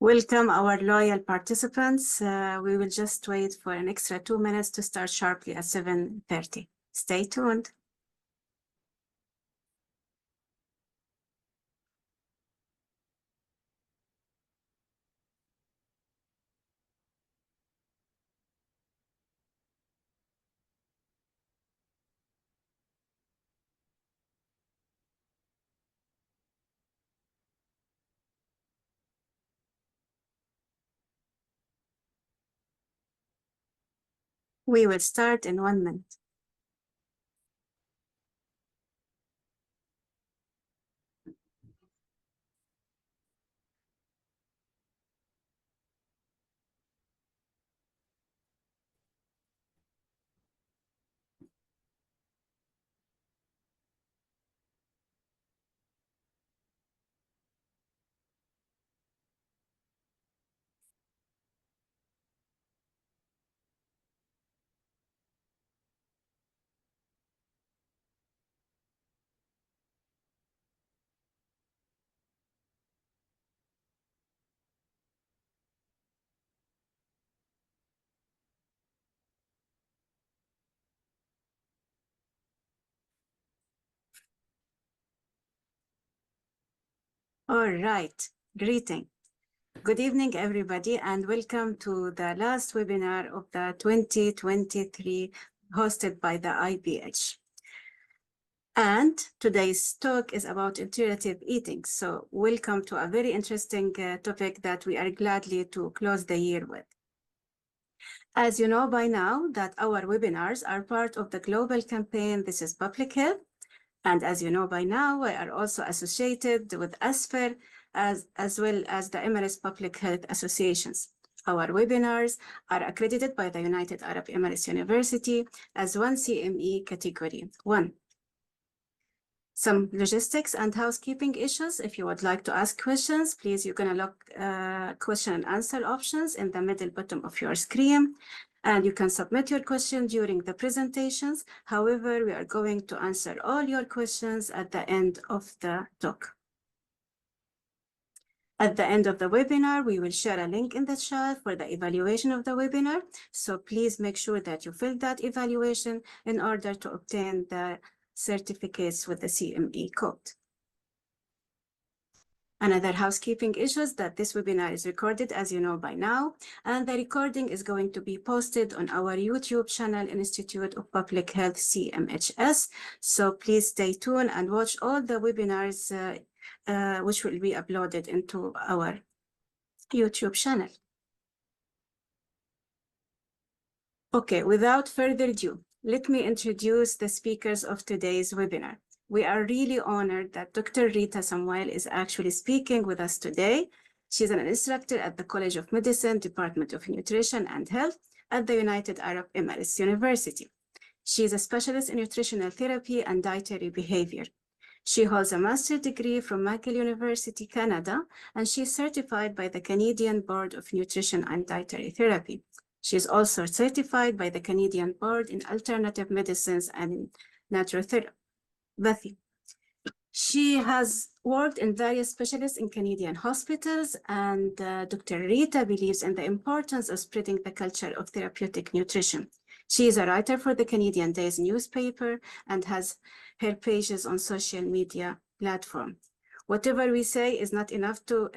Welcome our loyal participants. We will just wait for an extra 2 minutes to start sharply at 7:30. Stay tuned. We will start in 1 minute. All right, greeting. Good evening, everybody, and welcome to the last webinar of the 2023 hosted by the IPH. And today's talk is about intuitive eating. So welcome to a very interesting topic that we are gladly to close the year with. As you know by now that our webinars are part of the global campaign, This is Public Health. And as you know by now, we are also associated with ASFER as well as the Emirates Public Health Associations. Our webinars are accredited by the United Arab Emirates University as 1 CME Category 1. Some logistics and housekeeping issues. If you would like to ask questions, please, you're going to look question and answer options in the middle bottom of your screen. And you can submit your question during the presentations. However, we are going to answer all your questions at the end of the talk. At the end of the webinar, we will share a link in the chat for the evaluation of the webinar. So please make sure that you fill that evaluation in order to obtain the certificates with the CME code. Another housekeeping issue is that this webinar is recorded, as you know by now, and the recording is going to be posted on our YouTube channel, Institute of Public Health, CMHS. So please stay tuned and watch all the webinars which will be uploaded into our YouTube channel. Okay, without further ado, let me introduce the speakers of today's webinar. We are really honored that Dr. Rita Samuel is actually speaking with us today. She's an instructor at the College of Medicine, Department of Nutrition and Health at the United Arab Emirates University. She is a specialist in nutritional therapy and dietary behavior. She holds a master's degree from McGill University, Canada, and she is certified by the Canadian Board of Nutrition and Dietary Therapy. She is also certified by the Canadian Board in Alternative Medicines and Naturopathy. She has worked in various specialists in Canadian hospitals, and Dr. Rita believes in the importance of spreading the culture of therapeutic nutrition. She is a writer for the Canadian Days newspaper and has her pages on social media platform. Whatever we say is not enough to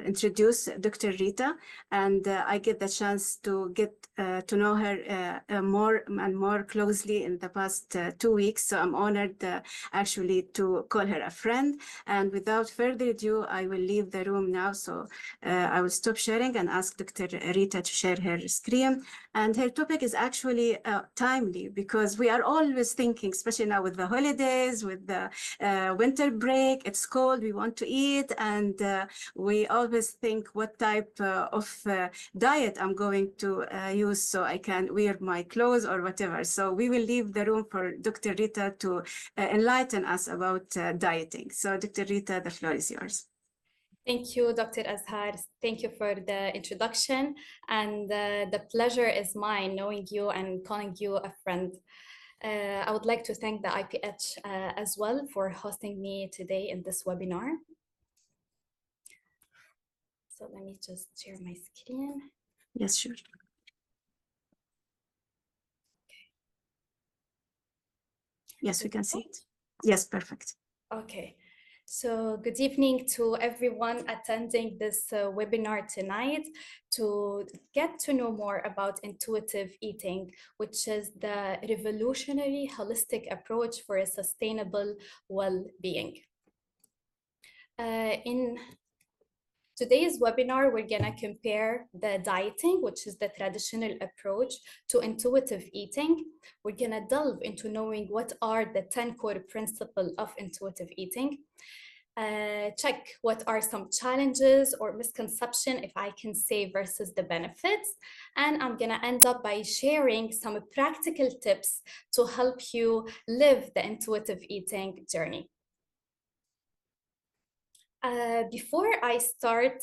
introduce Dr. Rita, and I get the chance to get to know her more and more closely in the past 2 weeks. So I'm honored actually to call her a friend. And without further ado, I will leave the room now. So I will stop sharing and ask Dr. Rita to share her screen. And her topic is actually timely because we are always thinking, especially now with the holidays, with the winter break, it's cold, we want to eat, and we always think what type of diet I'm going to use so I can wear my clothes or whatever. So we will leave the room for Dr. Rita to enlighten us about dieting. So Dr. Rita, the floor is yours. Thank you, Dr. Azhar. Thank you for the introduction. And the pleasure is mine knowing you and calling you a friend. I would like to thank the IPH as well for hosting me today in this webinar. So let me just share my screen. Yes, sure. Yes, we can see it. Yes, perfect. Okay. So good evening to everyone attending this webinar tonight to get to know more about intuitive eating, which is the revolutionary holistic approach for a sustainable well-being. In today's webinar, we're gonna compare the dieting, which is the traditional approach, to intuitive eating. We're gonna delve into knowing what are the 10 core principles of intuitive eating. Check what are some challenges or misconception, if I can say, versus the benefits. And I'm gonna end up by sharing some practical tips to help you live the intuitive eating journey. Before I start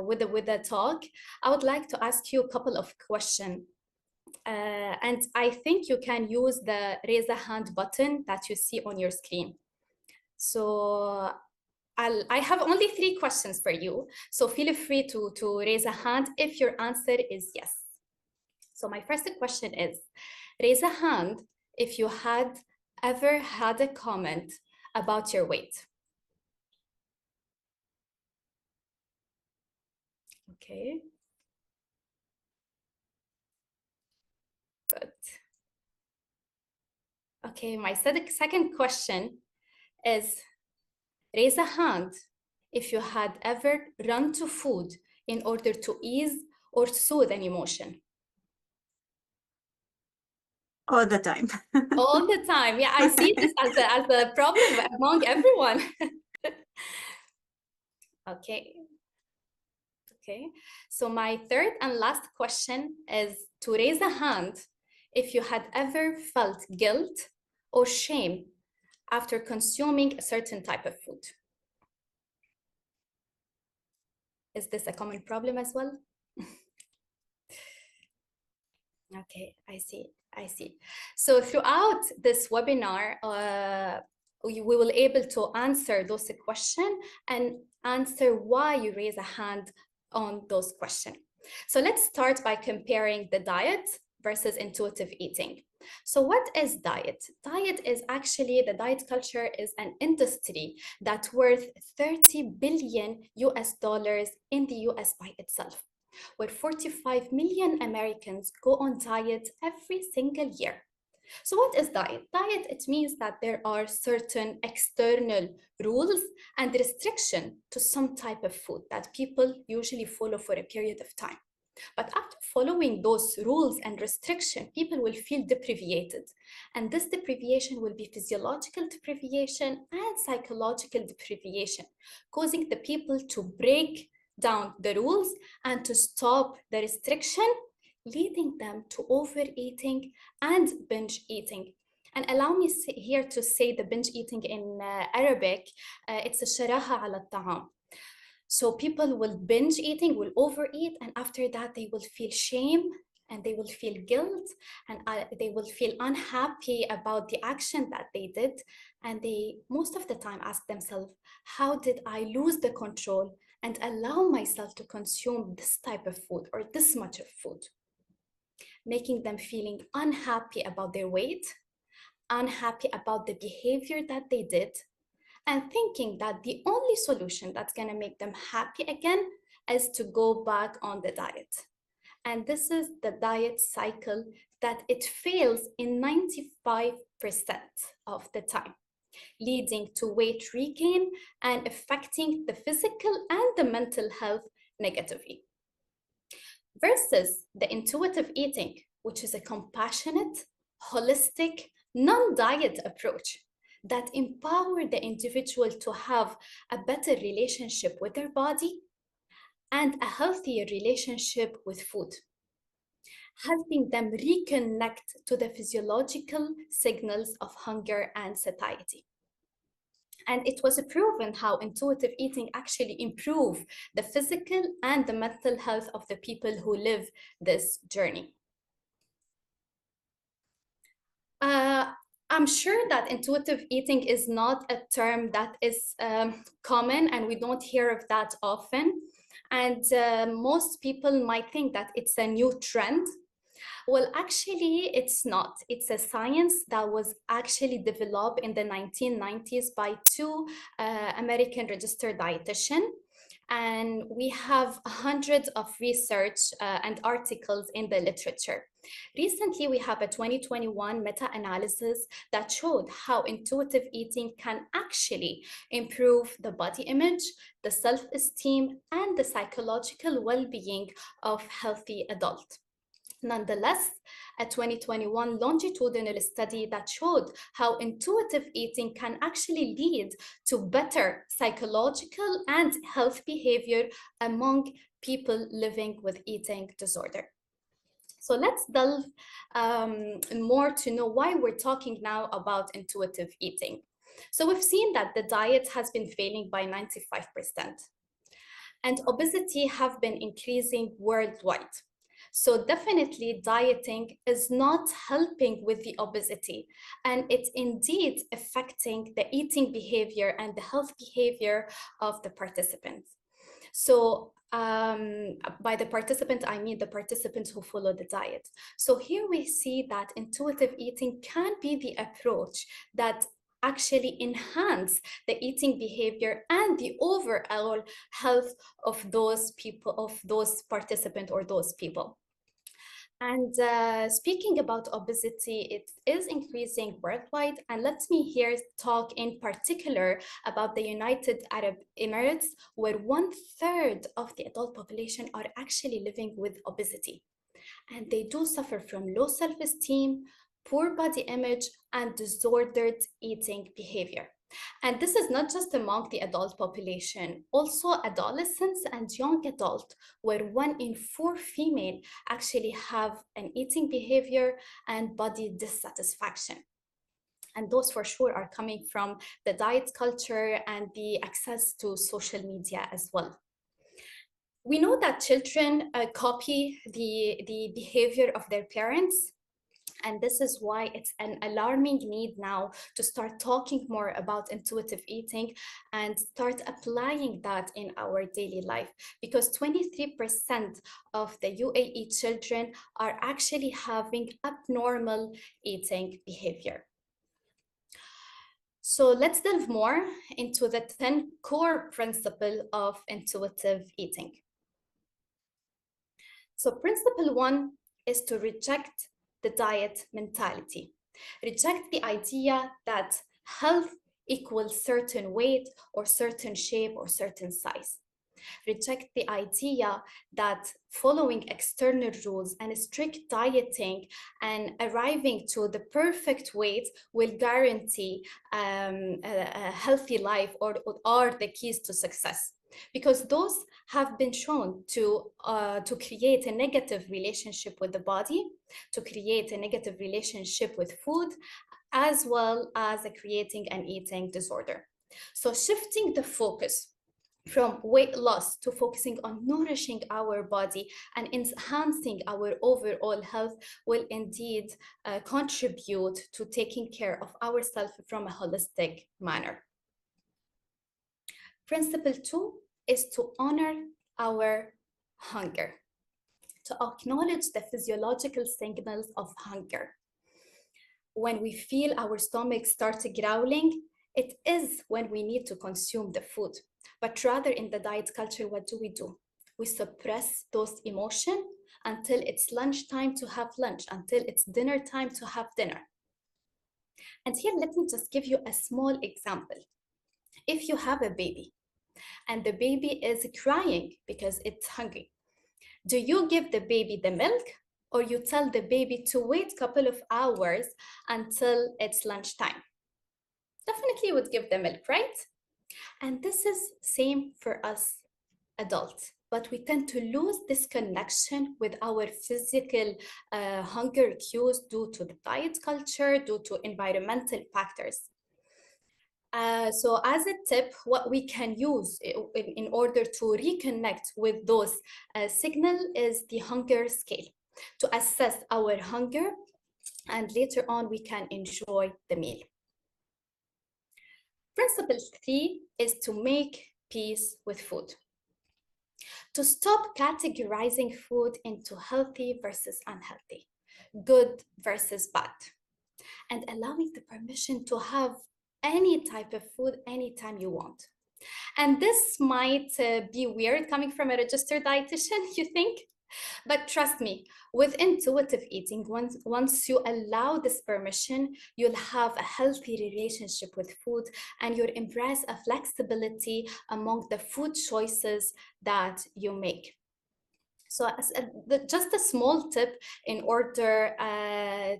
with the talk, I would like to ask you a couple of questions. And I think you can use the raise a hand button that you see on your screen. So I have only 3 questions for you. So feel free to raise a hand if your answer is yes. So my first question is, raise a hand if you had ever had a comment about your weight. Okay. Good. Okay, my second question is, raise a hand if you had ever run to food in order to ease or soothe an emotion. All the time. All the time. Yeah, I see this as a problem among everyone. Okay. Okay. So my third and last question is to raise a hand if you had ever felt guilt or shame after consuming a certain type of food. Is this a common problem as well? Okay, I see. I see. So throughout this webinar, we will able to answer those questions and answer why you raise a hand on those questions. So let's start by comparing the diet versus intuitive eating. So what is diet? Diet is actually, the diet culture is an industry that's worth 30 billion US dollars in the US by itself, where 45 million Americans go on diet every single year. So what is diet? Diet, it means that there are certain external rules and restriction to some type of food that people usually follow for a period of time. But after following those rules and restriction, people will feel deprivated. And this deprivation will be physiological deprivation and psychological deprivation, causing the people to break down the rules and to stop the restriction, leading them to overeating and binge eating. And allow me here to say the binge eating in Arabic, it's a sharaha ala ta'am. So people will binge eating, will overeat, and after that they will feel shame and they will feel guilt and they will feel unhappy about the action that they did. And they most of the time ask themselves, how did I lose the control and allow myself to consume this type of food or this much of food? Making them feeling unhappy about their weight, unhappy about the behavior that they did, and thinking that the only solution that's going to make them happy again is to go back on the diet. And this is the diet cycle that it fails in 95% of the time, leading to weight regain and affecting the physical and the mental health negatively. Versus the intuitive eating, which is a compassionate, holistic, non-diet approach that empower the individual to have a better relationship with their body and a healthier relationship with food, helping them reconnect to the physiological signals of hunger and satiety. And it was proven how intuitive eating actually improve the physical and the mental health of the people who live this journey. I'm sure that intuitive eating is not a term that is common and we don't hear of that often. And most people might think that it's a new trend. Well, actually, it's not. It's a science that was actually developed in the 1990s by two American registered dietitians. And we have hundreds of research and articles in the literature. Recently, we have a 2021 meta-analysis that showed how intuitive eating can actually improve the body image, the self-esteem, and the psychological well-being of healthy adults. Nonetheless, a 2021 longitudinal study that showed how intuitive eating can actually lead to better psychological and health behavior among people living with eating disorder. So let's delve more to know why we're talking now about intuitive eating. So we've seen that the diet has been failing by 95%, and obesity have been increasing worldwide. So definitely dieting is not helping with the obesity, and it's indeed affecting the eating behavior and the health behavior of the participants. So by the participant, I mean the participants who follow the diet. So here we see that intuitive eating can be the approach that actually enhance the eating behavior and the overall health of those people, of those participants or those people. And speaking about obesity, it is increasing worldwide. And let me here talk in particular about the United Arab Emirates, where 1/3 of the adult population are actually living with obesity. And they do suffer from low self-esteem, poor body image, and disordered eating behavior. And this is not just among the adult population, also adolescents and young adults, where 1 in 4 female actually have an eating behavior and body dissatisfaction. And those for sure are coming from the diet culture and the access to social media as well. We know that children copy the behavior of their parents. And this is why it's an alarming need now to start talking more about intuitive eating and start applying that in our daily life. Because 23% of the UAE children are actually having abnormal eating behavior. So let's delve more into the 10 core principles of intuitive eating. So principle 1 is to reject the diet mentality. Reject the idea that health equals certain weight or certain shape or certain size. Reject the idea that following external rules and strict dieting and arriving to the perfect weight will guarantee a healthy life or are the keys to success. Because those have been shown to create a negative relationship with the body, to create a negative relationship with food, as well as creating an eating disorder. So shifting the focus from weight loss to focusing on nourishing our body and enhancing our overall health will indeed contribute to taking care of ourselves from a holistic manner. Principle 2 is to honor our hunger, to acknowledge the physiological signals of hunger. When we feel our stomach start growling, it is when we need to consume the food. But rather in the diet culture, what do? We suppress those emotions until it's lunchtime to have lunch, until it's dinner time to have dinner. And here, let me just give you a small example. If you have a baby and the baby is crying because it's hungry, do you give the baby the milk, or you tell the baby to wait a couple of hours until it's lunchtime? Definitely you would give the milk, right? And this is same for us adults, but we tend to lose this connection with our physical hunger cues due to the diet culture, due to environmental factors. So as a tip, what we can use in order to reconnect with those signals is the hunger scale to assess our hunger, and later on we can enjoy the meal. Principle 3 is to make peace with food. To stop categorizing food into healthy versus unhealthy, good versus bad, and allowing the permission to have any type of food anytime you want. And this might be weird coming from a registered dietitian, you think? But trust me, with intuitive eating, once you allow this permission, you'll have a healthy relationship with food and you'll embrace a flexibility among the food choices that you make. So just a small tip in order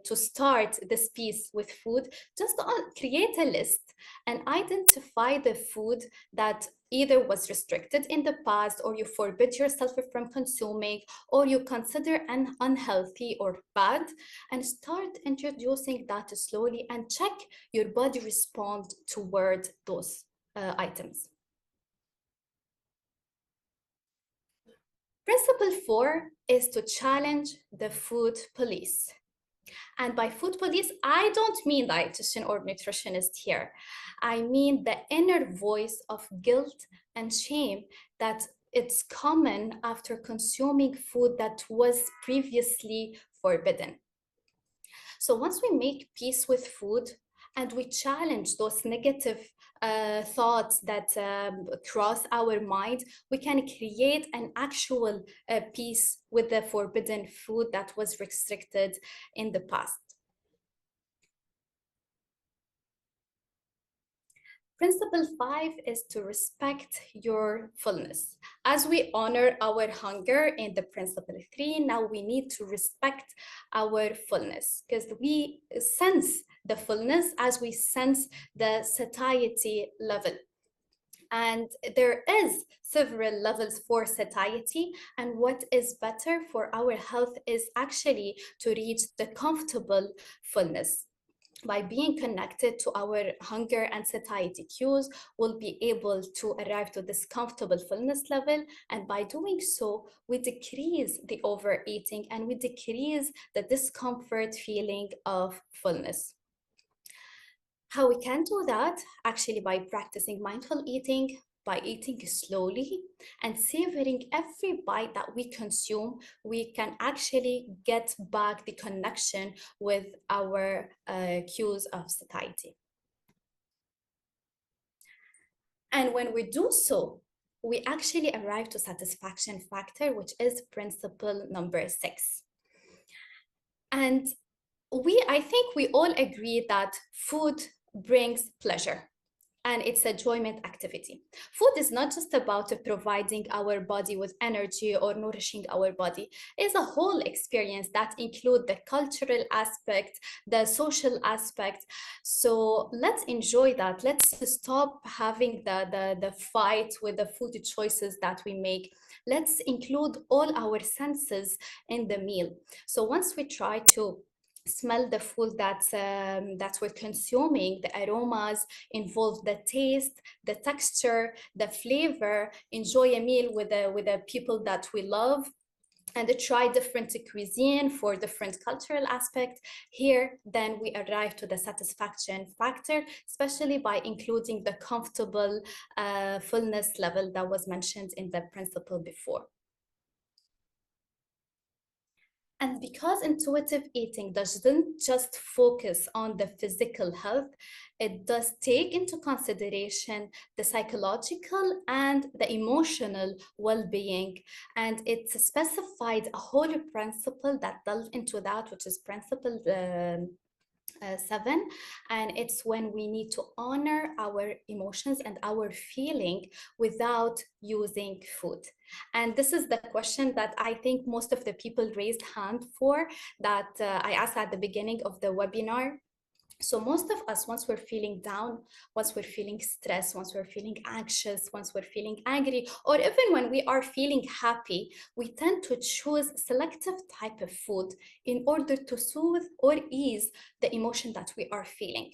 to start this piece with food, just create a list and identify the food that either was restricted in the past or you forbid yourself from consuming or you consider unhealthy or bad, and start introducing that slowly and check your body respond toward those items. Principle 4 is to challenge the food police. And by food police, I don't mean dietitian or nutritionist here. I mean the inner voice of guilt and shame that it's common after consuming food that was previously forbidden. So once we make peace with food and we challenge those negative thoughts that cross our mind, we can create an actual peace with the forbidden food that was restricted in the past. Principle 5 is to respect your fullness. As we honor our hunger in the principle 3, now we need to respect our fullness because we sense the fullness as we sense the satiety level. And there is several levels for satiety, and what is better for our health is actually to reach the comfortable fullness. By being connected to our hunger and satiety cues, we'll be able to arrive to this comfortable fullness level. And by doing so, we decrease the overeating and we decrease the discomfort feeling of fullness. How we can do that? Actually, by practicing mindful eating, by eating slowly and savoring every bite that we consume, we can actually get back the connection with our cues of satiety. And when we do so, we actually arrive to satisfaction factor, which is principle number 6. And I think we all agree that food brings pleasure and it's a enjoyment activity. Food is not just about providing our body with energy or nourishing our body. It's a whole experience that includes the cultural aspect, the social aspect. So let's enjoy that. Let's stop having the fight with the food choices that we make. Let's include all our senses in the meal. So once we try to smell the food that we're consuming, the aromas involve the taste, the texture, the flavor, enjoy a meal with the people that we love, and try different cuisine for different cultural aspect. Here, then we arrive to the satisfaction factor, especially by including the comfortable fullness level that was mentioned in the principle before. And because intuitive eating doesn't just focus on the physical health, it does take into consideration the psychological and the emotional well-being. And it's specified a whole principle that delves into that, which is principle 7, and it's when we need to honor our emotions and our feeling without using food. And this is the question that I think most of the people raised hand for, that I asked at the beginning of the webinar. So most of us, once we're feeling down, once we're feeling stressed, once we're feeling anxious, once we're feeling angry, or even when we are feeling happy, we tend to choose selective type of food in order to soothe or ease the emotion that we are feeling.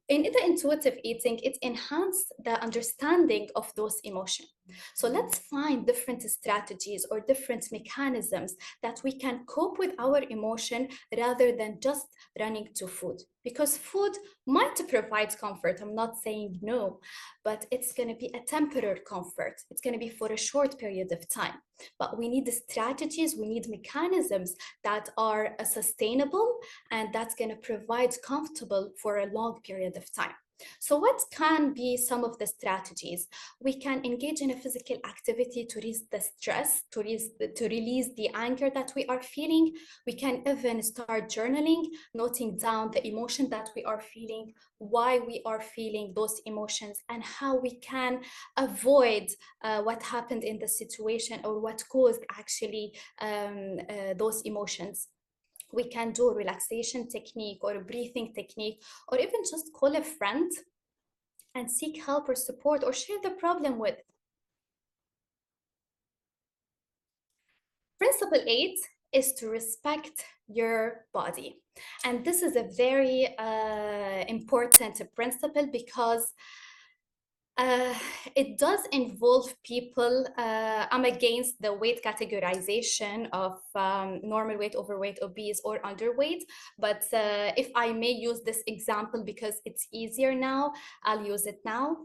In the intuitive eating, it enhances the understanding of those emotions. So let's find different strategies or different mechanisms that we can cope with our emotion rather than just running to food. Because food might provide comfort, I'm not saying no, but it's going to be a temporary comfort. It's going to be for a short period of time. But we need the strategies, we need mechanisms that are sustainable and that's going to provide comfortable for a long period of time. So what can be some of the strategies? We can engage in a physical activity to release the stress, to release the anger that we are feeling. We can even start journaling, noting down the emotion that we are feeling, why we are feeling those emotions, and how we can avoid what happened in the situation or what caused actually those emotions. We can do a relaxation technique or a breathing technique, or even just call a friend and seek help or support or share the problem with. Principle 8 is to respect your body. And this is a very important principle because it does involve people. I'm against the weight categorization of normal weight, overweight, obese, or underweight. But if I may use this example because it's easier now, I'll use it now.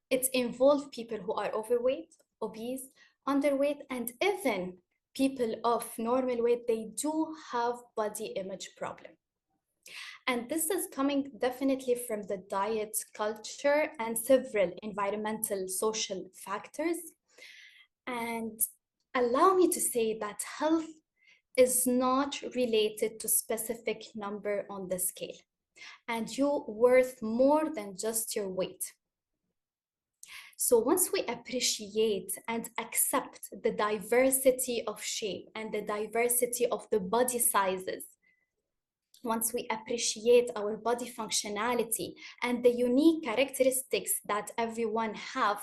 It involves people who are overweight, obese, underweight, and even people of normal weight. They do have body image problem. And this is coming definitely from the diet culture and several environmental social factors. And allow me to say that health is not related to specific number on the scale. And you're worth more than just your weight. So once we appreciate and accept the diversity of shape and the diversity of the body sizes, once we appreciate our body functionality and the unique characteristics that everyone have,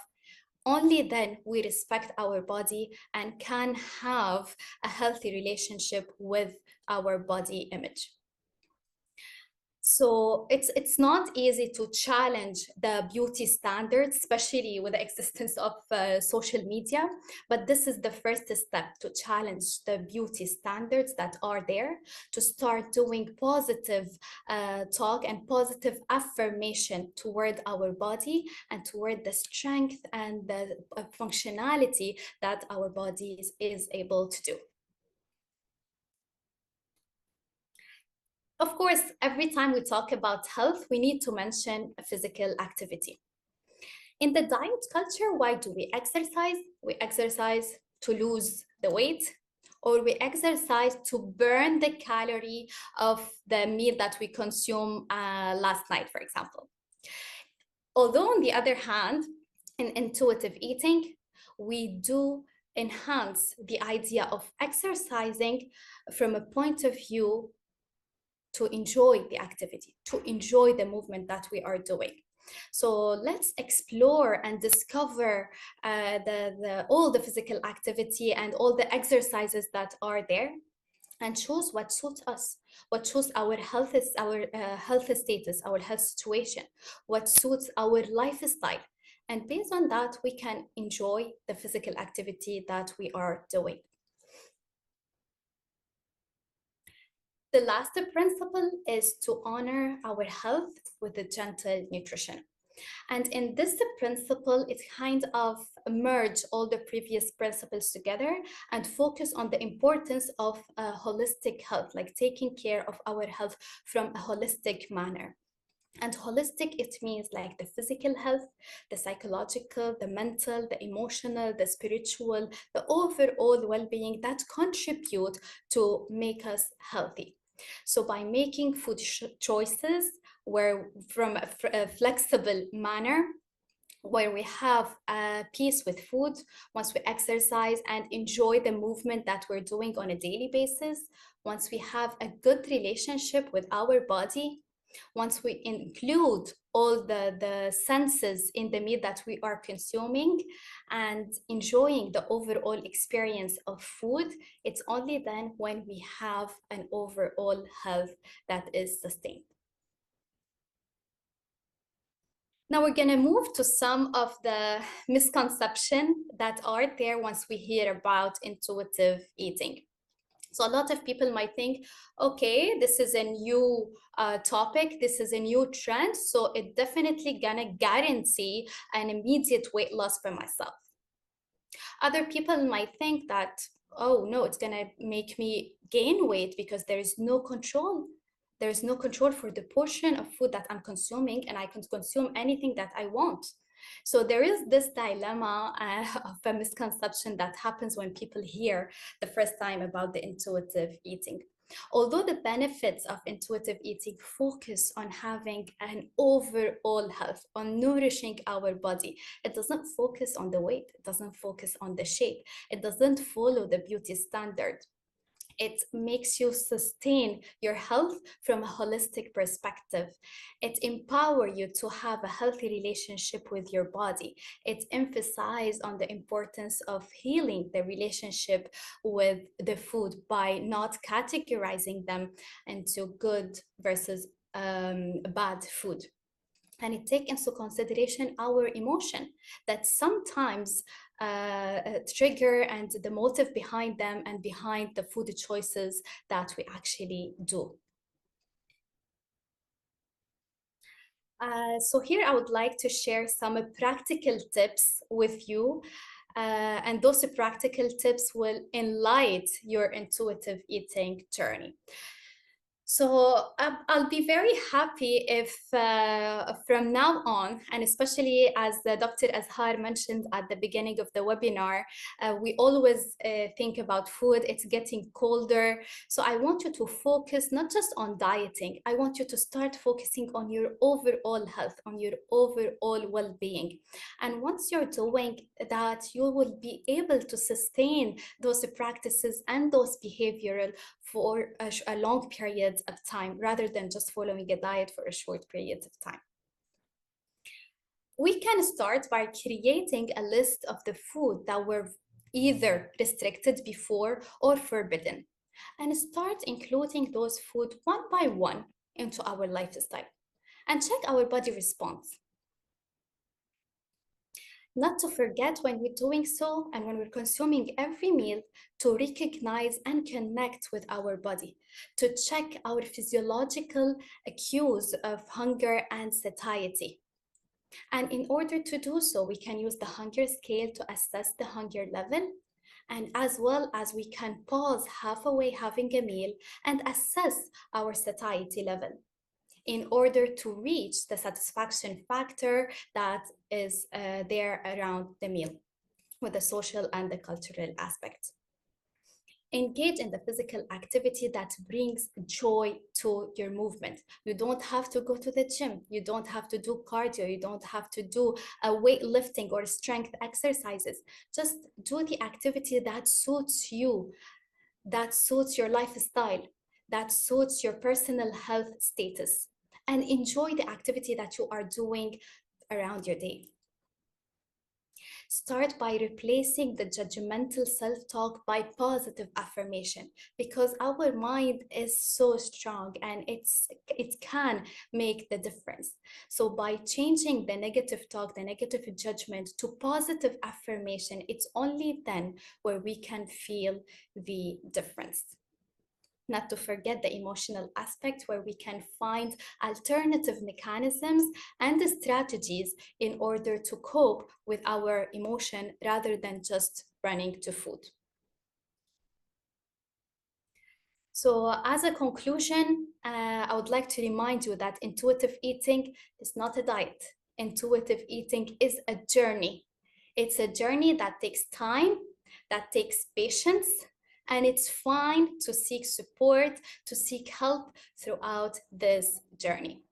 only then we respect our body and can have a healthy relationship with our body image. So it's not easy to challenge the beauty standards, especially with the existence of social media. But this is the first step to challenge the beauty standards that are there, to start doing positive talk and positive affirmation toward our body and toward the strength and the functionality that our body is able to do. Of course, every time we talk about health, we need to mention physical activity. In the diet culture, why do we exercise? We exercise to lose the weight, or we exercise to burn the calorie of the meal that we consume last night, for example. Although on the other hand, in intuitive eating, we do enhance the idea of exercising from a point of view to enjoy the activity, to enjoy the movement that we are doing. So let's explore and discover all the physical activity and all the exercises that are there, and choose what suits us, what suits our health, our health status, our health situation, what suits our lifestyle. And based on that, we can enjoy the physical activity that we are doing. The last principle is to honor our health with a gentle nutrition. And in this principle, it kind of merge all the previous principles together and focus on the importance of holistic health, like taking care of our health from a holistic manner. And holistic, it means like the physical health, the psychological, the mental, the emotional, the spiritual, the overall well-being that contribute to make us healthy. So by making food choices where from a flexible manner, where we have peace with food, once we exercise and enjoy the movement that we're doing on a daily basis, once we have a good relationship with our body, once we include all the senses in the meal that we are consuming and enjoying the overall experience of food, it's only then when we have an overall health that is sustained. Now we're going to move to some of the misconceptions that are there once we hear about intuitive eating. So a lot of people might think, okay, this is a new topic, this is a new trend, so it definitely gonna guarantee an immediate weight loss for myself. Other people might think that, oh no, it's gonna make me gain weight because there is no control. There is no control for the portion of food that I'm consuming, and I can consume anything that I want. So there is this dilemma of a misconception that happens when people hear the first time about the intuitive eating. Although the benefits of intuitive eating focus on having an overall health, on nourishing our body, it doesn't focus on the weight, it doesn't focus on the shape, it doesn't follow the beauty standard. It makes you sustain your health from a holistic perspective. It empowers you to have a healthy relationship with your body. It emphasizes on the importance of healing the relationship with the food by not categorizing them into good versus bad food. And it takes into consideration our emotion that sometimes trigger and the motive behind them and behind the food choices that we actually do. So here I would like to share some practical tips with you. And those practical tips will enlighten your intuitive eating journey. So I'll be very happy if from now on, and especially as Dr. Azhar mentioned at the beginning of the webinar, we always think about food, it's getting colder. So I want you to focus not just on dieting, I want you to start focusing on your overall health, on your overall well-being. And once you're doing that, you will be able to sustain those practices and those behavioral for a long period of time rather than just following a diet for a short period of time. We can start by creating a list of the food that were either restricted before or forbidden, and start including those food one by one into our lifestyle and check our body response. Not to forget when we're doing so and when we're consuming every meal to recognize and connect with our body, to check our physiological cues of hunger and satiety. And in order to do so, we can use the hunger scale to assess the hunger level, and as well as we can pause halfway having a meal and assess our satiety level in order to reach the satisfaction factor that is there around the meal with the social and the cultural aspect. Engage in the physical activity that brings joy to your movement. You don't have to go to the gym. You don't have to do cardio. You don't have to do weightlifting or strength exercises. Just do the activity that suits you, that suits your lifestyle, that suits your personal health status, and enjoy the activity that you are doing around your day. Start by replacing the judgmental self-talk by positive affirmation, because our mind is so strong and it can make the difference. So by changing the negative talk, the negative judgment to positive affirmation, it's only then where we can feel the difference. Not to forget the emotional aspect, where we can find alternative mechanisms and strategies in order to cope with our emotion rather than just running to food. So as a conclusion, I would like to remind you that intuitive eating is not a diet. Intuitive eating is a journey. It's a journey that takes time, that takes patience, and it's fine to seek support, to seek help throughout this journey.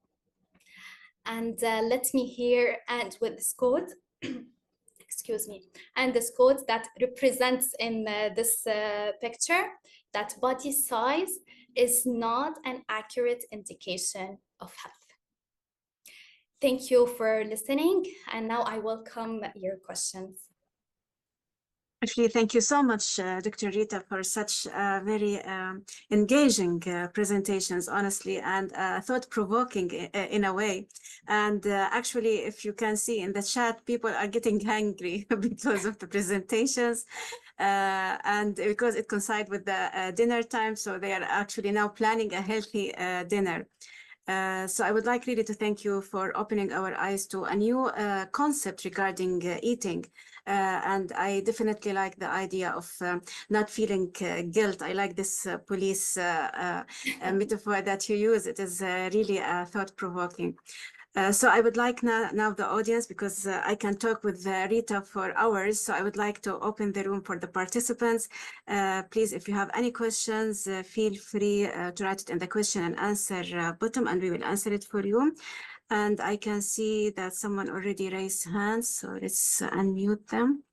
And let me here end with this quote, excuse me, and this quote that represents in this picture, that body size is not an accurate indication of health. Thank you for listening, and now I welcome your questions. Actually, thank you so much, Dr. Rita, for such very engaging presentations, honestly, and thought-provoking in a way. And actually, if you can see in the chat, people are getting hungry because of the presentations and because it coincides with the dinner time. So they are actually now planning a healthy dinner. So I would like really to thank you for opening our eyes to a new concept regarding eating. And I definitely like the idea of not feeling guilt. I like this police metaphor that you use. It is really thought-provoking. So I would like now the audience, because I can talk with Rita for hours. So I would like to open the room for the participants. Please, if you have any questions, feel free to write it in the question and answer bottom, and we will answer it for you. And I can see that someone already raised hands, so let's unmute them.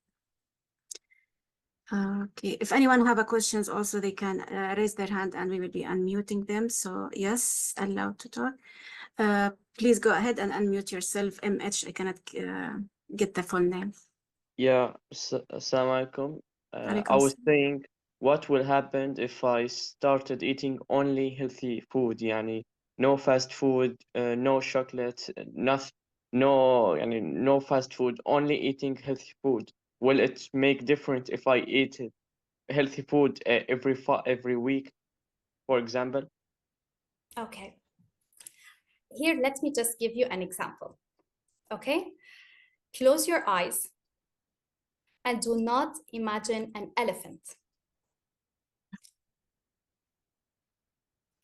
Okay, if anyone have a questions also, they can raise their hand and we will be unmuting them. So yes, allowed to talk. Please go ahead and unmute yourself. MH, I cannot get the full name. Yeah, Assalamu alaikum. I was saying, what will happen if I started eating only healthy food? Yani, no fast food, no chocolate, no fast food, only eating healthy food. Will it make difference if I eat healthy food every week, for example? Okay. Here, let me just give you an example. Okay? Close your eyes and do not imagine an elephant.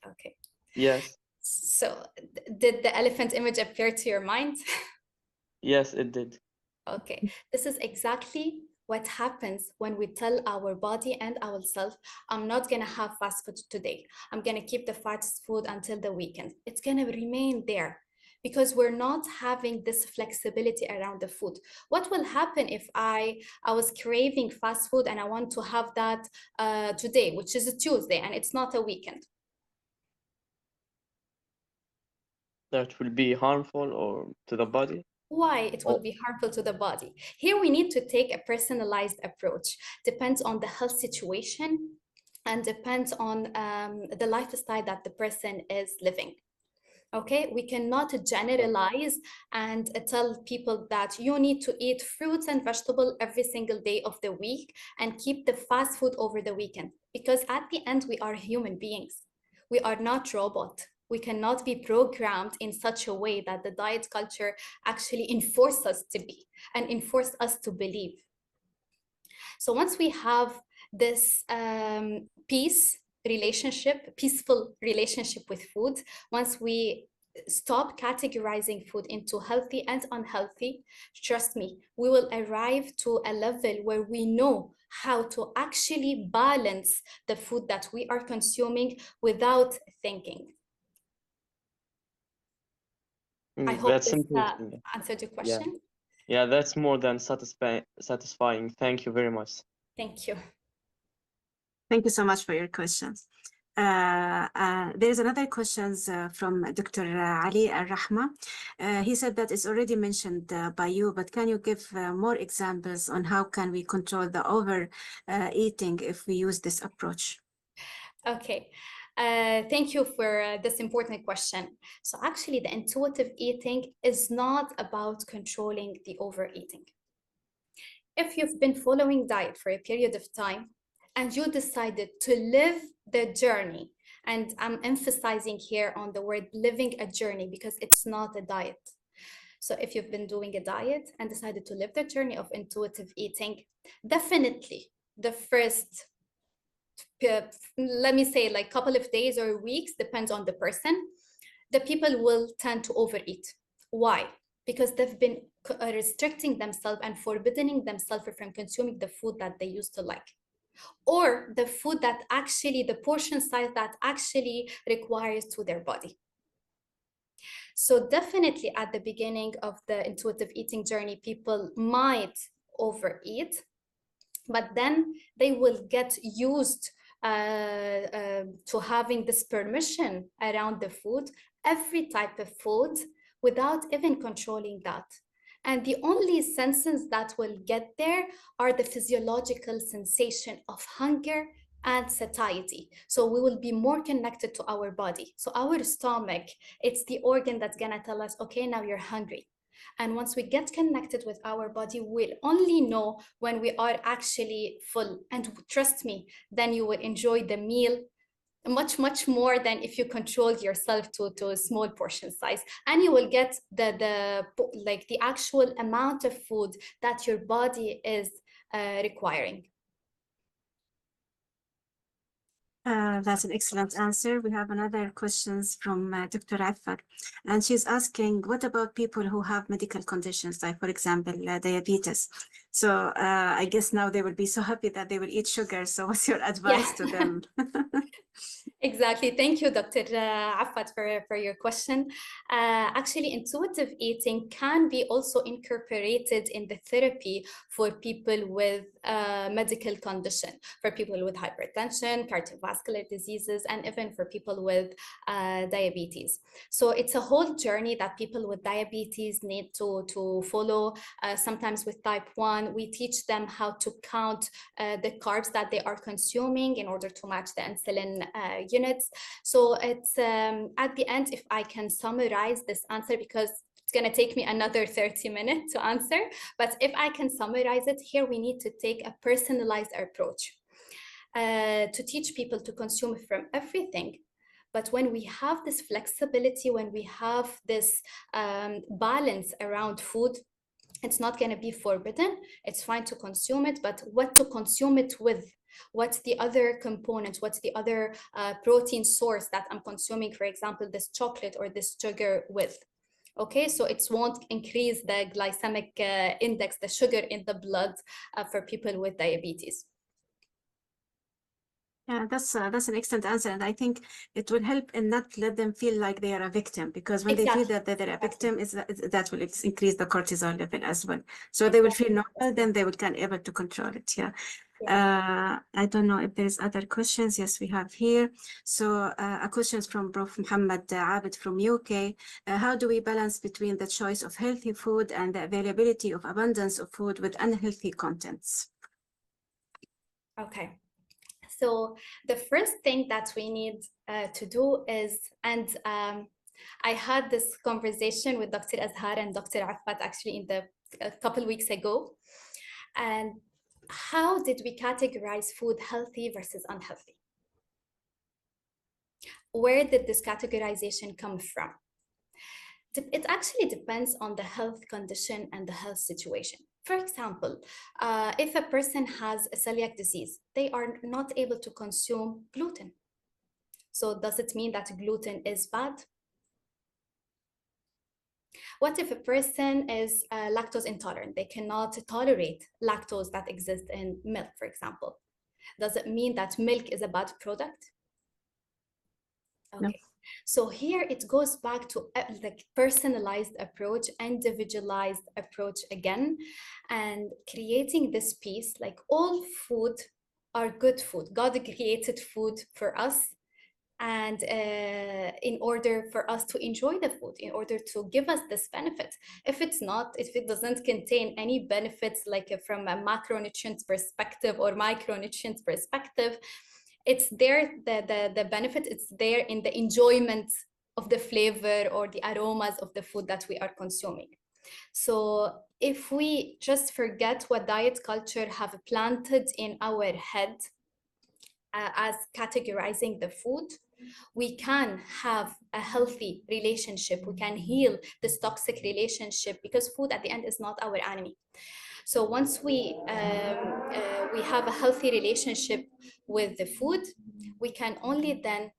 Okay. Yes. So, did the elephant image appear to your mind? Yes, it did. Okay. This is exactly what happens when we tell our body and ourselves, I'm not going to have fast food today. I'm going to keep the fast food until the weekend. It's going to remain there because we're not having this flexibility around the food. What will happen if I was craving fast food and I want to have that today, which is a Tuesday, and it's not a weekend? That will be harmful or to the body? Why it will Oh, be harmful to the body. Here we need to take a personalized approach. Depends on the health situation and depends on the lifestyle that the person is living. Okay, we cannot generalize and tell people that you need to eat fruits and vegetables every single day of the week and keep the fast food over the weekend, because at the end we are human beings. We are not robot. We cannot be programmed in such a way that the diet culture actually enforces us to be and enforce us to believe. So once we have this peaceful relationship with food, once we stop categorizing food into healthy and unhealthy, trust me, we will arrive to a level where we know how to actually balance the food that we are consuming without thinking. I hope that's this interesting. answered your Yeah. question. Yeah, that's more than satisfying. Thank you very much. Thank you. Thank you so much for your questions. There's another questions from Dr. Ali Al-Rahma. He said that it's already mentioned by you, but can you give more examples on how can we control the over eating if we use this approach? Okay. Thank you for this important question. So actually, the intuitive eating is not about controlling the overeating. If you've been following diet for a period of time and you decided to live the journey, and I'm emphasizing here on the word living a journey because it's not a diet. So if you've been doing a diet and decided to live the journey of intuitive eating, definitely the first let me say like couple of days or weeks, depends on the person, the people will tend to overeat. Why? Because they've been restricting themselves and forbidding themselves from consuming the food that they used to like, or the food that actually, the portion size that actually requires to their body. So definitely at the beginning of the intuitive eating journey, people might overeat, but then they will get used to having this permission around the food, every type of food, without even controlling that. And the only senses that will get there are the physiological sensation of hunger and satiety. So we will be more connected to our body. So our stomach, it's the organ that's gonna tell us, okay, now you're hungry. And once we get connected with our body, we'll only know when we are actually full. And trust me, then you will enjoy the meal much more than if you control yourself to a small portion size, and you will get the actual amount of food that your body is requiring. That's an excellent answer. We have another questions from Dr. Affat, and she's asking, what about people who have medical conditions, like, for example, diabetes? So I guess now they will be so happy that they will eat sugar. So what's your advice to them? Exactly. Thank you, Dr. Affat, for your question. Actually, intuitive eating can be also incorporated in the therapy for people with medical condition, for people with hypertension, cardiovascular diseases, and even for people with diabetes. So it's a whole journey that people with diabetes need to follow. Sometimes with type 1, we teach them how to count the carbs that they are consuming in order to match the insulin units. So it's at the end, if I can summarize this answer, because it's going to take me another 30 minutes to answer, but if I can summarize it here, we need to take a personalized approach to teach people to consume from everything. But when we have this flexibility, when we have this balance around food, it's not going to be forbidden. It's fine to consume it, but what to consume it with? What's the other components? What's the other protein source that I'm consuming, for example, this chocolate or this sugar with? Okay, so it won't increase the glycemic index, the sugar in the blood for people with diabetes. Yeah, that's an excellent answer, and I think it will help and not let them feel like they are a victim, because when they feel that they're a victim, that will increase the cortisol level as well. So they will feel normal, then they will can able to control it. Yeah. I don't know if there's other questions. Yes, we have here. So a question from Prof. Muhammad Abid from UK. How do we balance between the choice of healthy food and the availability of abundance of food with unhealthy contents? Okay. So the first thing that we need to do is, and I had this conversation with Dr. Azhar and Dr. Affat actually in a couple weeks ago. And how did we categorize food healthy versus unhealthy? Where did this categorization come from? It actually depends on the health condition and the health situation. For example, if a person has a celiac disease, they are not able to consume gluten. So does it mean that gluten is bad? What if a person is lactose intolerant? They cannot tolerate lactose that exists in milk, for example. Does it mean that milk is a bad product? Okay. No. So here it goes back to the personalized approach, individualized approach again, and creating this piece, like all food are good food. God created food for us, and in order for us to enjoy the food, in order to give us this benefit. If it doesn't contain any benefits, like from a macronutrients perspective or micronutrients perspective, it's there, the benefit, it's there in the enjoyment of the flavor or the aromas of the food that we are consuming. So if we just forget what diet culture have planted in our head as categorizing the food, we can have a healthy relationship. We can heal this toxic relationship, because food at the end is not our enemy. So once we have a healthy relationship with the food, we can only then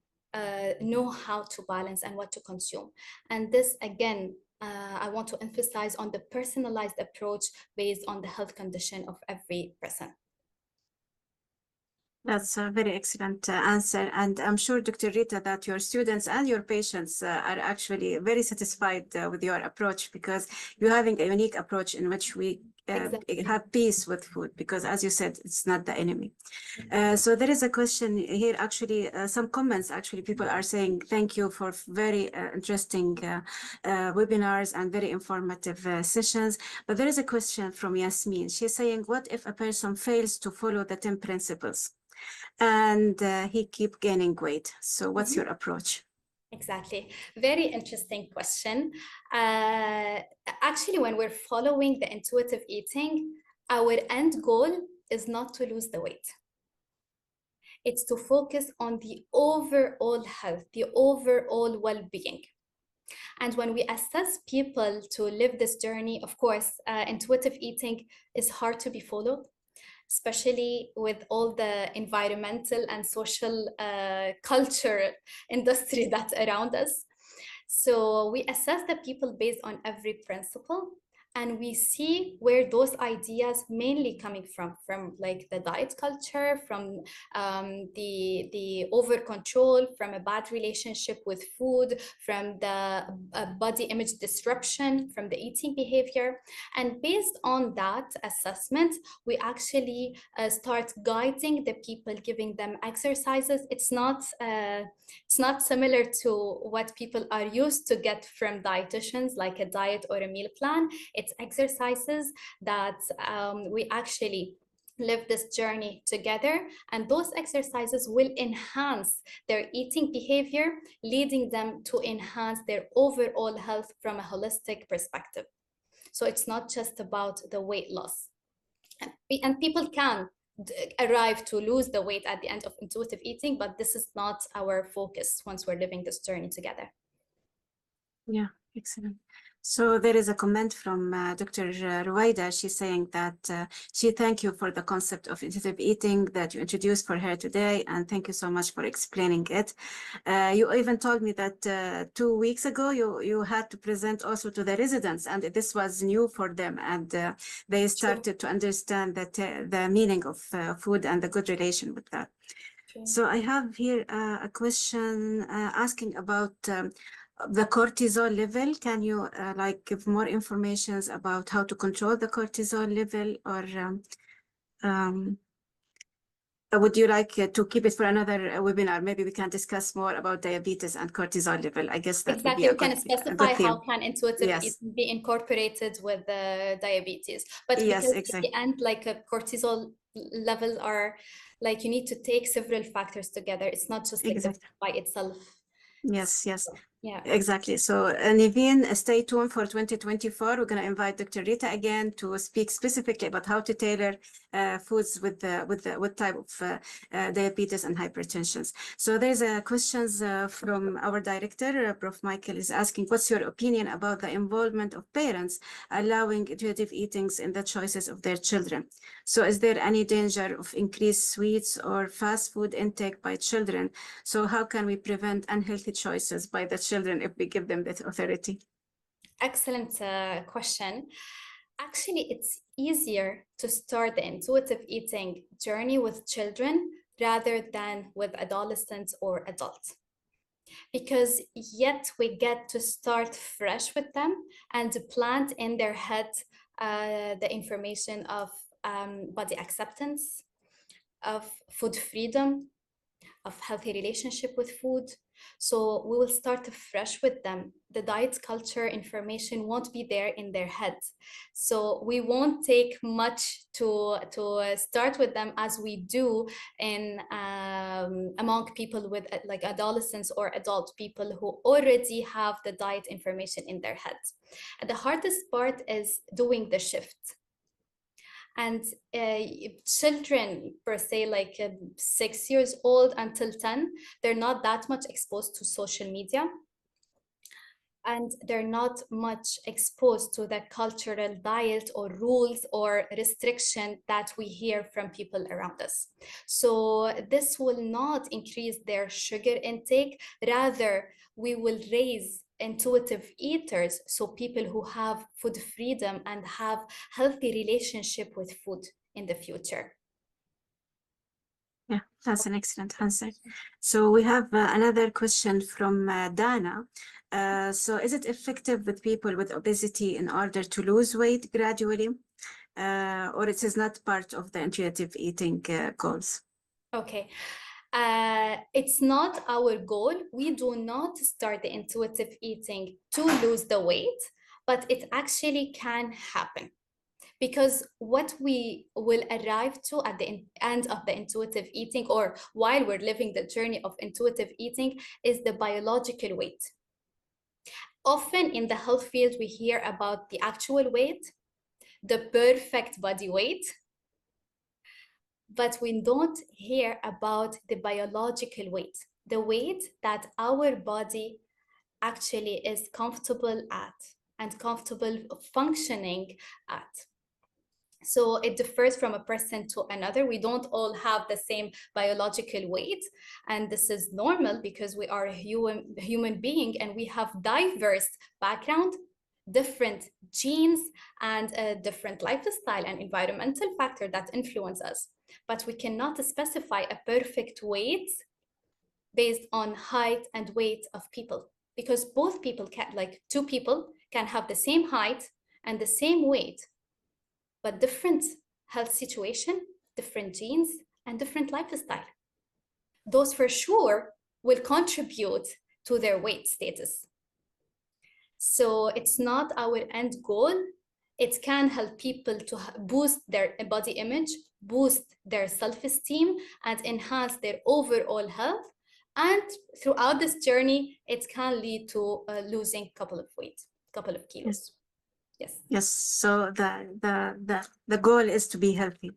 know how to balance and what to consume. And this, again, I want to emphasize on the personalized approach based on the health condition of every person. That's a very excellent answer. And I'm sure, Dr. Rita, that your students and your patients are actually very satisfied with your approach, because you're having a unique approach in which we Exactly. have peace with food, because as you said, it's not the enemy. So there is a question here, actually, some comments, actually, people are saying, thank you for very interesting webinars and very informative sessions. But there is a question from Yasmin. She's saying, what if a person fails to follow the 10 principles and he keep gaining weight? So what's your approach? Exactly. Very interesting question. Actually, when we're following the intuitive eating, our end goal is not to lose the weight. It's to focus on the overall health, the overall well-being. And when we assess people to live this journey, of course, intuitive eating is hard to be followed, especially with all the environmental and social culture industry that's around us. So we assess the people based on every principle, and we see where those ideas mainly coming from like the diet culture, from the over control, from a bad relationship with food, from the body image disruption, from the eating behavior. And based on that assessment, we actually start guiding the people, giving them exercises. It's not similar to what people are used to get from dietitians, like a diet or a meal plan. It's exercises that we actually live this journey together, and those exercises will enhance their eating behavior, leading them to enhance their overall health from a holistic perspective. So it's not just about the weight loss. And people can arrive to lose the weight at the end of intuitive eating, but this is not our focus once we're living this journey together. Yeah, excellent. So there is a comment from Dr. Ruwaida. She's saying that she thank you for the concept of intuitive eating that you introduced for her today, and thank you so much for explaining it. You even told me that 2 weeks ago you had to present also to the residents, and this was new for them, and they started to understand that the meaning of food and the good relation with that. So I have here a question asking about the cortisol level. Can you like give more information about how to control the cortisol level, or would you like to keep it for another webinar? Maybe we can discuss more about diabetes and cortisol level. I guess that would be Exactly. a We can good specify theme. how can intuitive Yes. eating be incorporated with the diabetes. But Yes, because exactly. at the end, like cortisol levels are like, you need to take several factors together. It's not just like the by itself. Yes, yes. Yeah. Exactly. So, Niveen, stay tuned for 2024. We're going to invite Dr. Rita again to speak specifically about how to tailor foods with type of diabetes and hypertension. So there's a questions from our director, Prof. Michael, is asking, what's your opinion about the involvement of parents allowing intuitive eatings in the choices of their children? So is there any danger of increased sweets or fast food intake by children? So how can we prevent unhealthy choices by the children if we give them that authority? Excellent question. Actually, it's easier to start the intuitive eating journey with children rather than with adolescents or adults, because yet we get to start fresh with them and plant in their head the information of body acceptance, of food freedom, of healthy relationship with food. So we will start fresh with them. The diet culture information won't be there in their heads. So we won't take much to start with them as we do in among people with like adolescents or adult people who already have the diet information in their heads. And the hardest part is doing the shift. And children per se, like 6 years old until 10, they're not that much exposed to social media, and they're not much exposed to the cultural diet or rules or restriction that we hear from people around us. So this will not increase their sugar intake, rather we will raise intuitive eaters, so people who have food freedom and have healthy relationship with food in the future. Yeah, that's an excellent answer. So we have another question from Dana. So is it effective with people with obesity in order to lose weight gradually? or it is not part of the intuitive eating goals? Okay. It's not our goal. We do not start the intuitive eating to lose the weight, but it actually can happen. Because what we will arrive to at the end of the intuitive eating, or while we're living the journey of intuitive eating, is the biological weight. Often in the health field, we hear about the actual weight, the perfect body weight, but we don't hear about the biological weight, the weight that our body actually is comfortable at and comfortable functioning at. So it differs from a person to another. We don't all have the same biological weight, and this is normal because we are a human being and we have diverse background, different genes, and a different lifestyle and environmental factor that influence us. But we cannot specify a perfect weight based on height and weight of people, because both people can, like two people can have the same height and the same weight, but different health situation, different genes, and different lifestyle. Those for sure will contribute to their weight status. So it's not our end goal. It can help people to boost their body image, boost their self-esteem, and enhance their overall health. And throughout this journey, it can lead to losing a couple of kilos. Yes. Yes. So the goal is to be healthy.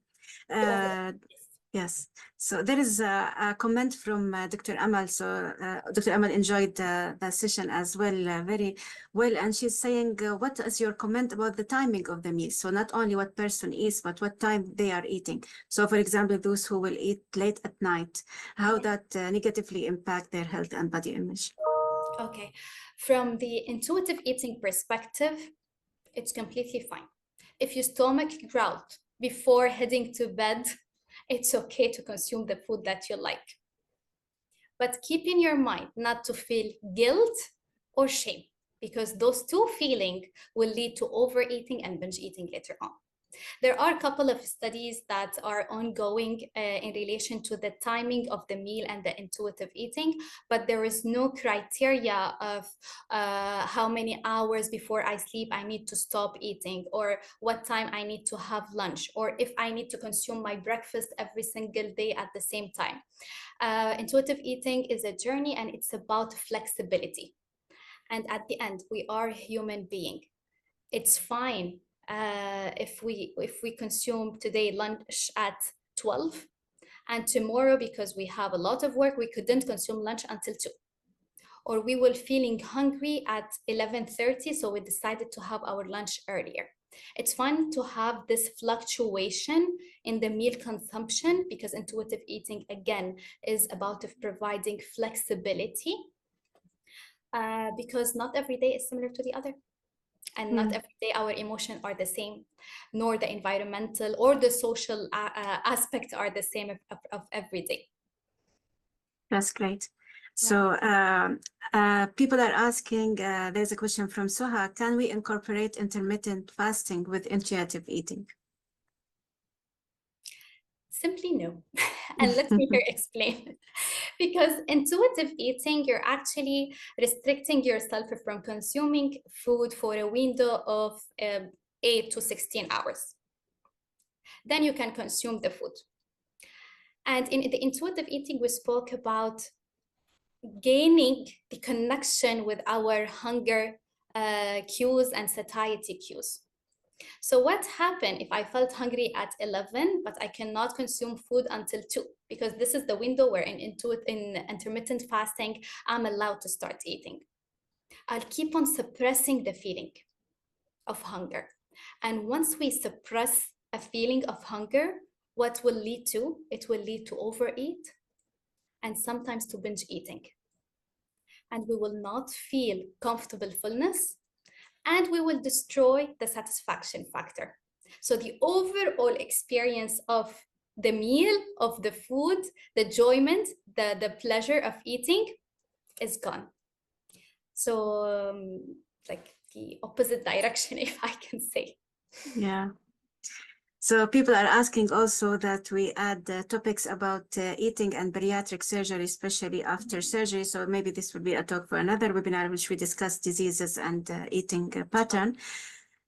Yes. So there is a comment from Dr. Amal. So Dr. Amal enjoyed the session as well, very well. And she's saying, what is your comment about the timing of the meal? So not only what person eats, but what time they are eating. So for example, those who will eat late at night, how that negatively impact their health and body image. Okay. From the intuitive eating perspective, it's completely fine. If your stomach growled before heading to bed, it's okay to consume the food that you like. But keep in your mind not to feel guilt or shame, because those two feelings will lead to overeating and binge eating later on. There are a couple of studies that are ongoing in relation to the timing of the meal and the intuitive eating, but there is no criteria of how many hours before I sleep I need to stop eating, or what time I need to have lunch, or if I need to consume my breakfast every single day at the same time. Intuitive eating is a journey, and it's about flexibility. And at the end, we are a human being. It's fine if we consume today lunch at 12, and tomorrow, because we have a lot of work, we couldn't consume lunch until 2, or we were feeling hungry at 11:30, so we decided to have our lunch earlier. It's fun to have this fluctuation in the meal consumption, because intuitive eating again is about providing flexibility, because not every day is similar to the other. And not every day our emotions are the same, nor the environmental or the social aspects are the same of every day. That's great. So people are asking, there's a question from Soha, can we incorporate intermittent fasting with intuitive eating? Simply no. And let me here explain. Because intuitive eating, you're actually restricting yourself from consuming food for a window of 8 to 16 hours. Then you can consume the food. And in the intuitive eating, we spoke about gaining the connection with our hunger cues and satiety cues. So what happened if I felt hungry at 11, but I cannot consume food until 2? Because this is the window where in intermittent fasting, I'm allowed to start eating. I'll keep on suppressing the feeling of hunger. And once we suppress a feeling of hunger, what will lead to? It will lead to overeat and sometimes to binge eating. And we will not feel comfortable fullness, and we will destroy the satisfaction factor. So the overall experience of the meal, of the food, the enjoyment, the pleasure of eating is gone. So like the opposite direction, if I can say. Yeah. So people are asking also that we add topics about eating and bariatric surgery, especially after surgery. So maybe this will be a talk for another webinar, which we discuss diseases and eating pattern.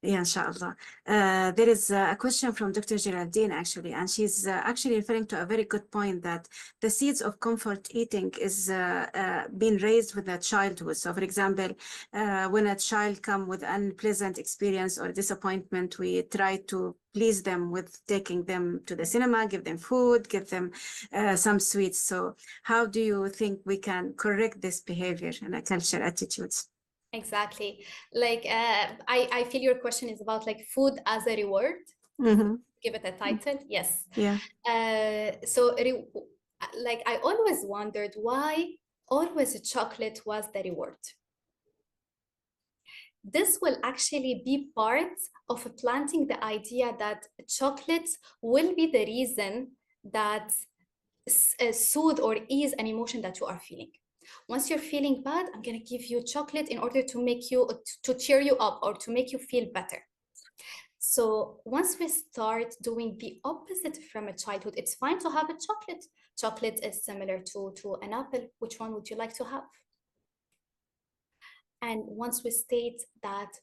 Yeah, inshallah. There is a question from Dr. Geraldine, actually, and she's actually referring to a very good point that the seeds of comfort eating is being raised with a childhood. So, for example, when a child comes with unpleasant experience or disappointment, we try to please them with taking them to the cinema, give them food, give them some sweets. So how do you think we can correct this behavior and culture attitudes? Exactly. Like, I feel your question is about like food as a reward. Mm-hmm. Give it a title. Yes. Yeah. Like, I always wondered why always chocolate was the reward. This will actually be part of planting the idea that chocolate will be the reason that soothe or ease an emotion that you are feeling. Once you're feeling bad, I'm going to give you chocolate in order to make you, to cheer you up or to make you feel better. So once we start doing the opposite from a childhood, it's fine to have a chocolate. Chocolate is similar to an apple. Which one would you like to have? And once we state that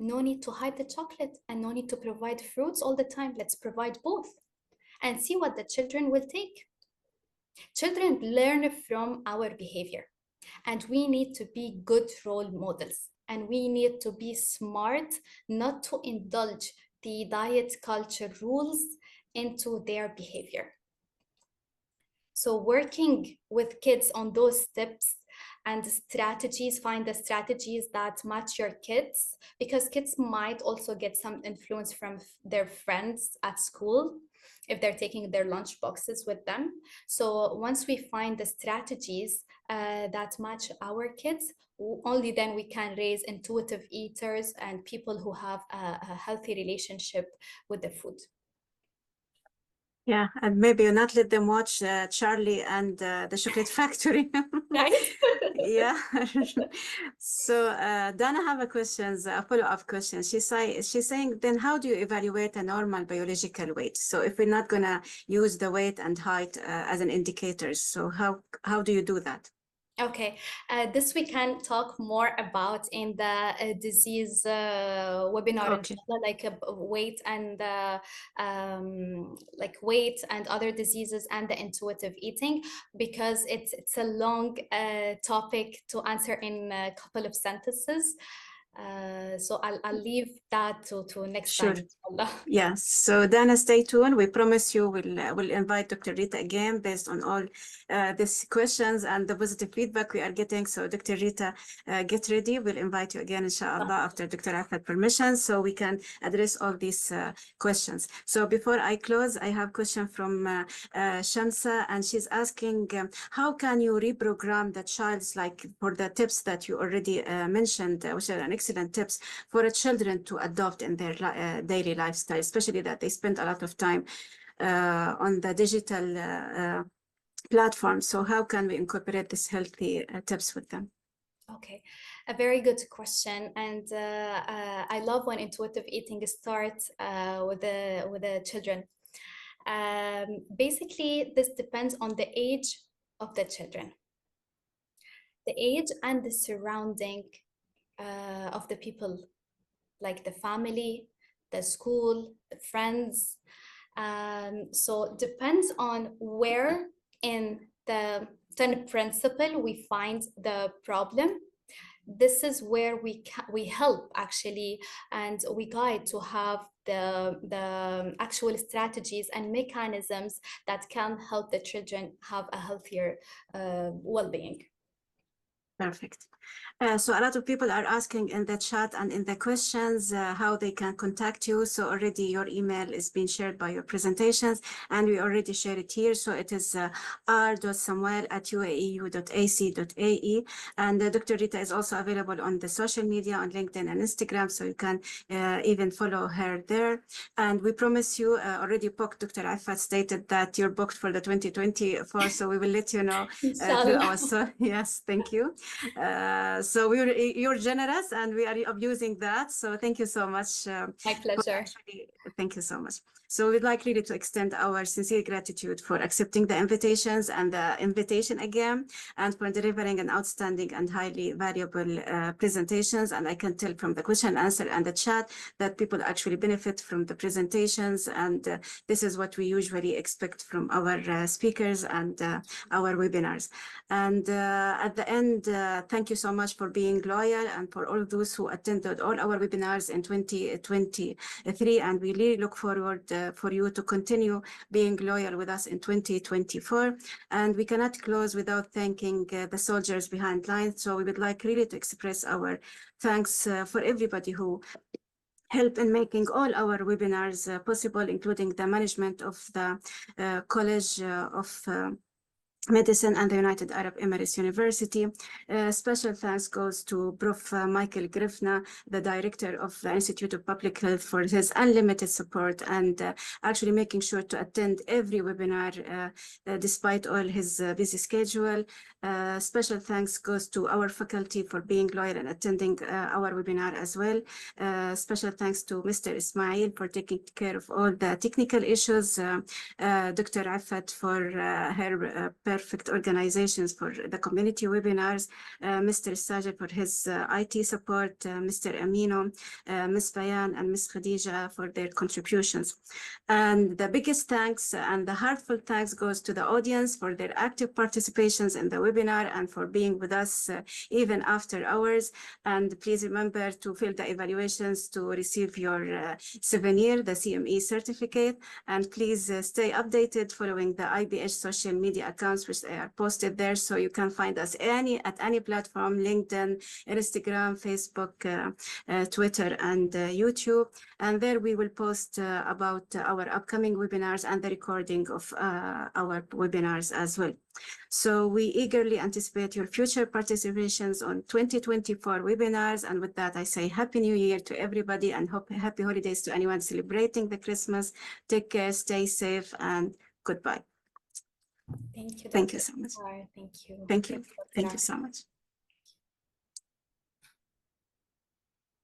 no need to hide the chocolate and no need to provide fruits all the time, let's provide both and see what the children will take. Children learn from our behavior, and we need to be good role models, and we need to be smart not to indulge the diet culture rules into their behavior. So working with kids on those tips and strategies, find the strategies that match your kids, because kids might also get some influence from their friends at school if they're taking their lunch boxes with them. So once we find the strategies that match our kids, only then we can raise intuitive eaters and people who have a healthy relationship with the food. Yeah, and maybe not let them watch Charlie and the Chocolate Factory. Right? Yeah. So Dana have a follow-up question. She's saying, then how do you evaluate a normal biological weight? So if we're not gonna use the weight and height as an indicator, so how do you do that? Okay, this we can talk more about in the disease webinar, Okay. inshallah, like weight and like weight and other diseases and the intuitive eating, because it's a long topic to answer in a couple of sentences. So I'll leave that to next Sure. time, inshallah. Yes. So Dana, stay tuned. We promise you we'll invite Dr. Rita again based on all these questions and the positive feedback we are getting. So Dr. Rita, get ready. We'll invite you again, inshallah, after Dr. Afat permission, so we can address all these questions. So before I close, I have a question from Shamsa, and she's asking, how can you reprogram the child's, like for the tips that you already mentioned, which are an excellent tips for children to adopt in their daily lifestyle, especially that they spend a lot of time on the digital platform. So how can we incorporate these healthy tips with them? Okay, a very good question, and I love when intuitive eating starts with the children. Basically, this depends on the age of the children, the age and the surrounding of the people, like the family, the school, the friends. So it depends on where in the 10 principle we find the problem. This is where we help actually, and we guide to have the actual strategies and mechanisms that can help the children have a healthier well-being. Perfect. So a lot of people are asking in the chat and in the questions how they can contact you. So already your email is being shared by your presentations, and we already shared it here. So it is r.samuel@uaeu.ac.ae. And Dr. Rita is also available on the social media, on LinkedIn and Instagram. So you can even follow her there. And we promise you, already booked, Dr. Afat stated that you're booked for the 2024. So we will let you know through our, yes, thank you. So you're generous, and we are abusing that. So thank you so much. My pleasure. Actually, thank you so much. So we'd like really to extend our sincere gratitude for accepting the invitations and the invitation again, and for delivering an outstanding and highly valuable presentations. And I can tell from the question and answer and the chat that people actually benefit from the presentations, and this is what we usually expect from our speakers and our webinars. And at the end, thank you so much for being loyal and for all of those who attended all our webinars in 2023. And we really look forward for you to continue being loyal with us in 2024. And we cannot close without thanking the soldiers behind lines. So we would like really to express our thanks for everybody who help in making all our webinars possible, including the management of the College of Medicine and the United Arab Emirates University. Special thanks goes to Prof. Michael Griffna, the director of the Institute of Public Health, for his unlimited support and actually making sure to attend every webinar despite all his busy schedule. Special thanks goes to our faculty for being loyal and attending our webinar as well. Special thanks to Mr. Ismail for taking care of all the technical issues, Dr. Affat for her perfect organizations for the community webinars, Mr. Sajid for his IT support, Mr. Amino, Ms. Bayan, and Ms. Khadija for their contributions. And the biggest thanks and the heartfelt thanks goes to the audience for their active participations in the webinar and for being with us even after hours. And please remember to fill the evaluations to receive your souvenir, the CME certificate. And please stay updated following the IBH social media accounts, which are posted there. So you can find us at any platform, LinkedIn, Instagram, Facebook, Twitter, and YouTube. And there we will post about our upcoming webinars and the recording of our webinars as well. So we eagerly anticipate your future participations on 2024 webinars. And with that, I say Happy New Year to everybody and happy holidays to anyone celebrating the Christmas. Take care, stay safe, and goodbye. Thank you. Thank you so much. Thank you. Thank you. Thank you so much.